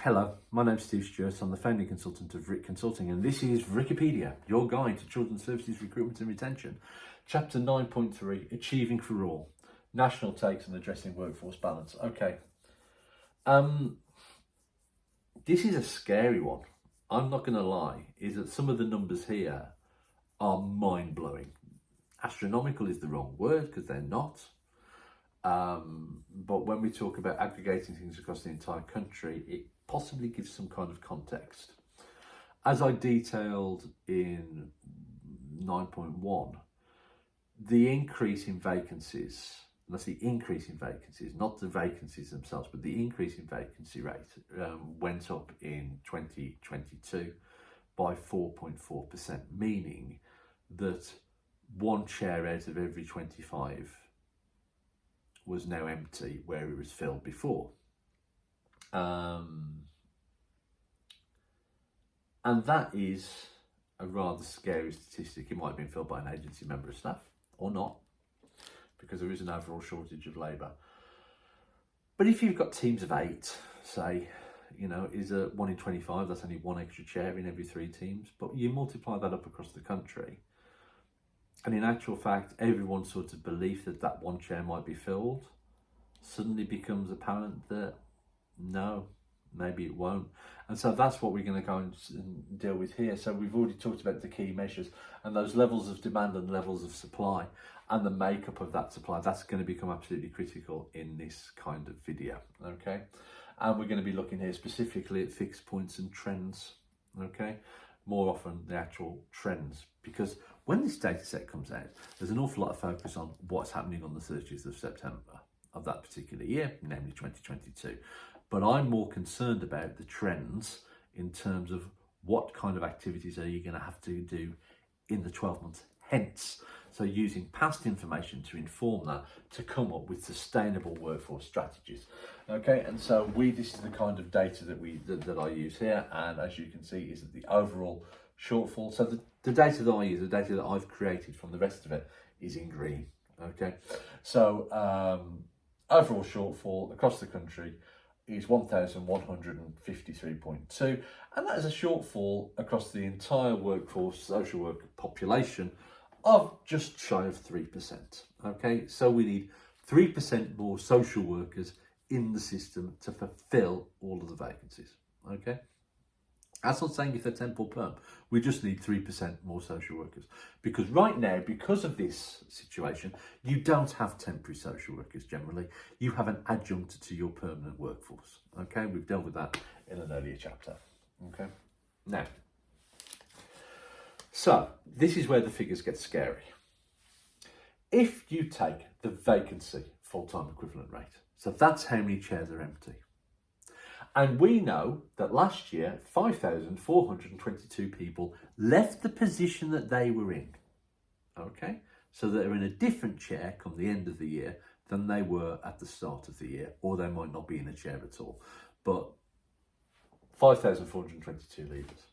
Hello, my name's Steve Stewart. I'm the founding consultant of Vric Consulting, and this is Vricipedia, your guide to children's services recruitment and retention. Chapter 9.3, Achieving for All, National Takes on Addressing Workforce Balance. Okay, this is a scary one. I'm not going to lie, is that some of the numbers here are mind-blowing. Astronomical is the wrong word because they're not. But when we talk about aggregating things across the entire country, it possibly gives some kind of context. As I detailed in 9.1, the increase in vacancies, and that's the increase in vacancies, not the vacancies themselves, but the increase in vacancy rate went up in 2022 by 4.4%, meaning that one chair out of every 25 was now empty where it was filled before. And that is a rather scary statistic. It might have been filled by an agency member of staff or not, because there is an overall shortage of labour. But if you've got teams of 8, say, is a 1 in 25, that's only one extra chair in every 3 teams, but you multiply that up across the country, and in actual fact, everyone's sort of belief that that one chair might be filled suddenly becomes apparent that no, maybe it won't. And so that's what we're going to go and deal with here. So we've already talked about the key measures and those levels of demand and levels of supply and the makeup of that supply. That's going to become absolutely critical in this kind of video, okay? And we're going to be looking here specifically at fixed points and trends, okay? More often the actual trends, because when this data set comes out, there's an awful lot of focus on what's happening on the 30th of September of that particular year, namely 2022. But I'm more concerned about the trends in terms of what kind of activities are you going to have to do in the 12 months hence. So using past information to inform that, to come up with sustainable workforce strategies. Okay, and so this is the kind of data that I use here, and as you can see is that the overall shortfall. So the data that I use, the data that I've created from the rest of it, is in green. Okay, so overall shortfall across the country is 1,153.2, and that is a shortfall across the entire workforce social worker population of just shy of 3%. Okay, so we need 3% more social workers in the system to fulfill all of the vacancies. Okay, that's not saying if they're temp or perm, we just need 3% more social workers, because right now, because of this situation, you don't have temporary social workers generally. You have an adjunct to your permanent workforce. Okay, we've dealt with that in an earlier chapter. Okay, now, so this is where the figures get scary. If you take the vacancy full-time equivalent rate, so that's how many chairs are empty. And we know that last year, 5,422 people left the position that they were in. Okay, so they're in a different chair come the end of the year than they were at the start of the year, or they might not be in a chair at all. But 5,422 leavers.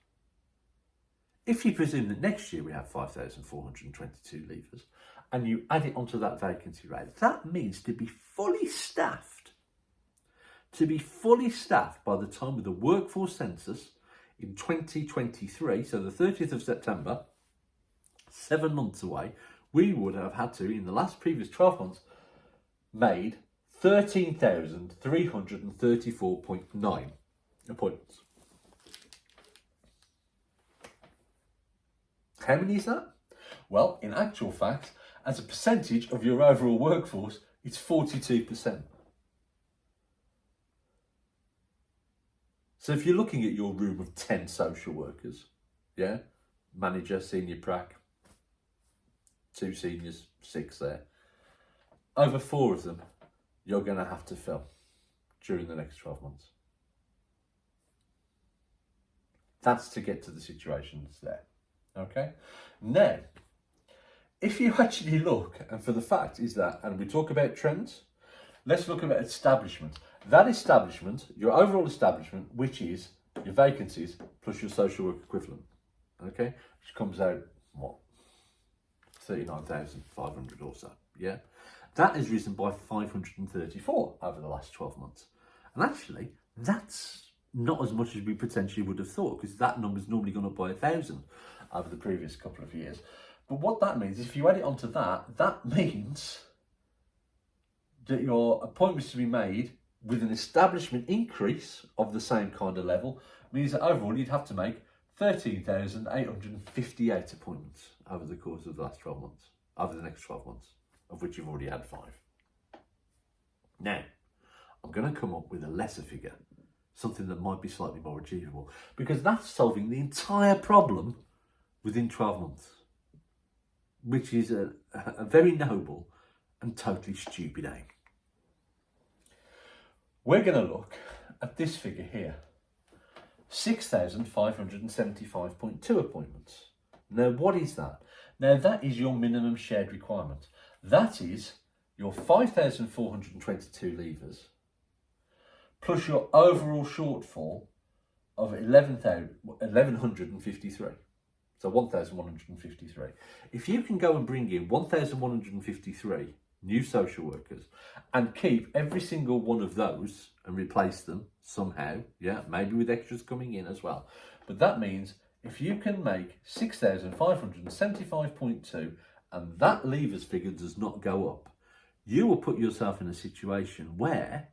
If you presume that next year we have 5,422 leavers, and you add it onto that vacancy rate, that means to be fully staffed by the time of the workforce census in 2023, so the 30th of September, 7 months away, we would have had to, in the previous 12 months, made 13,334.9 appointments. How many is that? Well, in actual fact, as a percentage of your overall workforce, it's 42%. So if you're looking at your room of 10 social workers, yeah, manager, senior prac, 2 seniors, 6 there, over 4 of them you're going to have to fill during the next 12 months. That's to get to the situation that's there. Okay, now if you actually look, and for the fact is that, and we talk about trends, let's look at establishment. That establishment, your overall establishment, which is your vacancies plus your social work equivalent, okay, which comes out, what, 39,500 or so, yeah? That has risen by 534 over the last 12 months. And actually, that's not as much as we potentially would have thought, because that number's normally gone up by 1,000 over the previous couple of years. But what that means is, if you add it onto that, that means that your appointments to be made with an establishment increase of the same kind of level means that overall you'd have to make 13,858 appointments over the course of the last 12 months, over the next 12 months, of which you've already had 5. Now, I'm going to come up with a lesser figure, something that might be slightly more achievable, because that's solving the entire problem within 12 months, which is a very noble and totally stupid aim. We're going to look at this figure here, 6,575.2 appointments. Now, what is that? Now, that is your minimum shared requirement. That is your 5,422 leavers plus your overall shortfall of 1,153. So 1,153. If you can go and bring in 1,153 new social workers and keep every single one of those and replace them somehow, yeah, maybe with extras coming in as well. But that means if you can make 6,575.2 and that leavers figure does not go up, you will put yourself in a situation where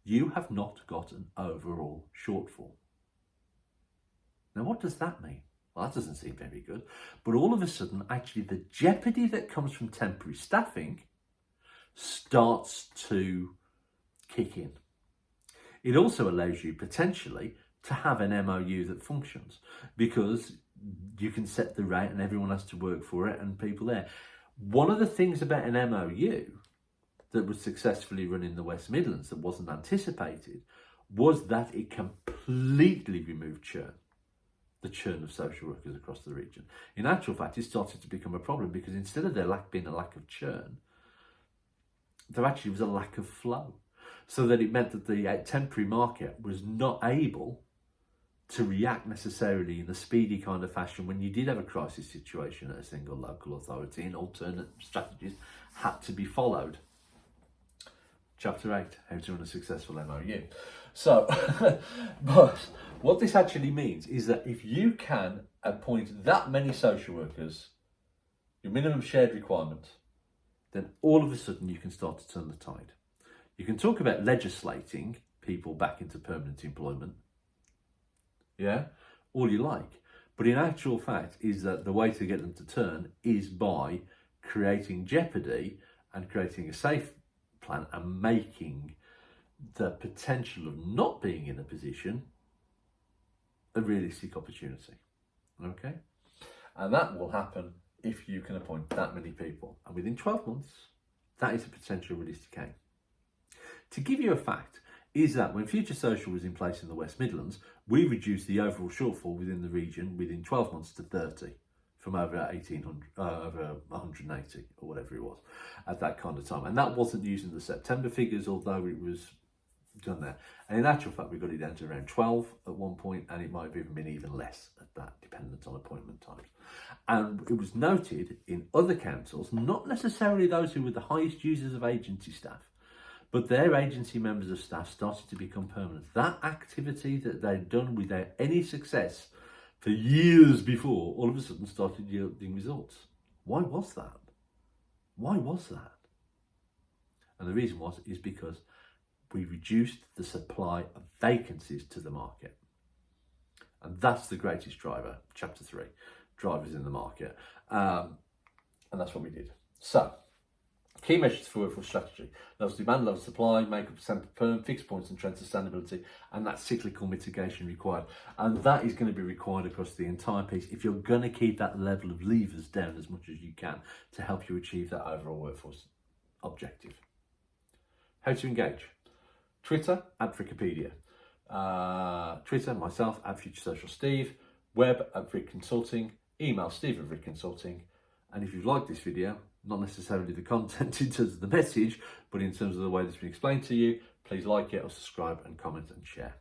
you have not got an overall shortfall. Now, what does that mean? Well, that doesn't seem very good. But all of a sudden, actually, the jeopardy that comes from temporary staffing starts to kick in. It also allows you potentially to have an MOU that functions, because you can set the rate and everyone has to work for it and people there. One of the things about an MOU that was successfully run in the West Midlands that wasn't anticipated was that it completely removed churn. The churn of social workers across the region. In actual fact, it started to become a problem, because instead of there being a lack of churn, there actually was a lack of flow. So that it meant that the temporary market was not able to react necessarily in a speedy kind of fashion when you did have a crisis situation at a single local authority, and alternate strategies had to be followed. Chapter 8, how to run a successful MOU. So, but what this actually means is that if you can appoint that many social workers, your minimum shared requirement, then all of a sudden you can start to turn the tide. You can talk about legislating people back into permanent employment, yeah, all you like. But in actual fact is that the way to get them to turn is by creating jeopardy and creating a safe plan and making the potential of not being in a position a realistic opportunity. Okay? And that will happen if you can appoint that many people. And within 12 months, that is a potential realistic aim. To give you a fact, is that when Future Social was in place in the West Midlands, we reduced the overall shortfall within the region within 12 months to 30. From over 180 or whatever it was at that kind of time. And that wasn't using the September figures, although it was done there. And in actual fact, we got it down to around 12 at one point, and it might have even been even less at that, dependent on appointment times. And it was noted in other councils, not necessarily those who were the highest users of agency staff, but their agency members of staff started to become permanent. That activity that they'd done without any success for years before, all of a sudden started yielding results. Why was that? Why was that? And the reason is because we reduced the supply of vacancies to the market. And that's the greatest driver, chapter 3, drivers in the market. And that's what we did. So, key measures for workforce strategy: levels of demand, levels of supply, make up percent per perm, fixed points and trend sustainability, and that cyclical mitigation required. And that is going to be required across the entire piece if you're going to keep that level of levers down as much as you can to help you achieve that overall workforce objective. How to engage? Twitter at Vricipedia. Twitter, myself at Future Social Steve. Web at Vric Consulting. Email Steve at Vric Consulting. And if you've liked this video, not necessarily the content in terms of the message, but in terms of the way that's been explained to you, please like it or subscribe and comment and share.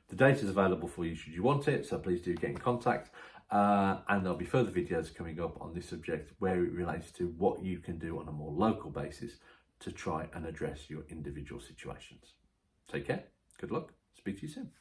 The data is available for you should you want it, so please do get in contact. And there'll be further videos coming up on this subject where it relates to what you can do on a more local basis to try and address your individual situations. Take care, good luck, speak to you soon.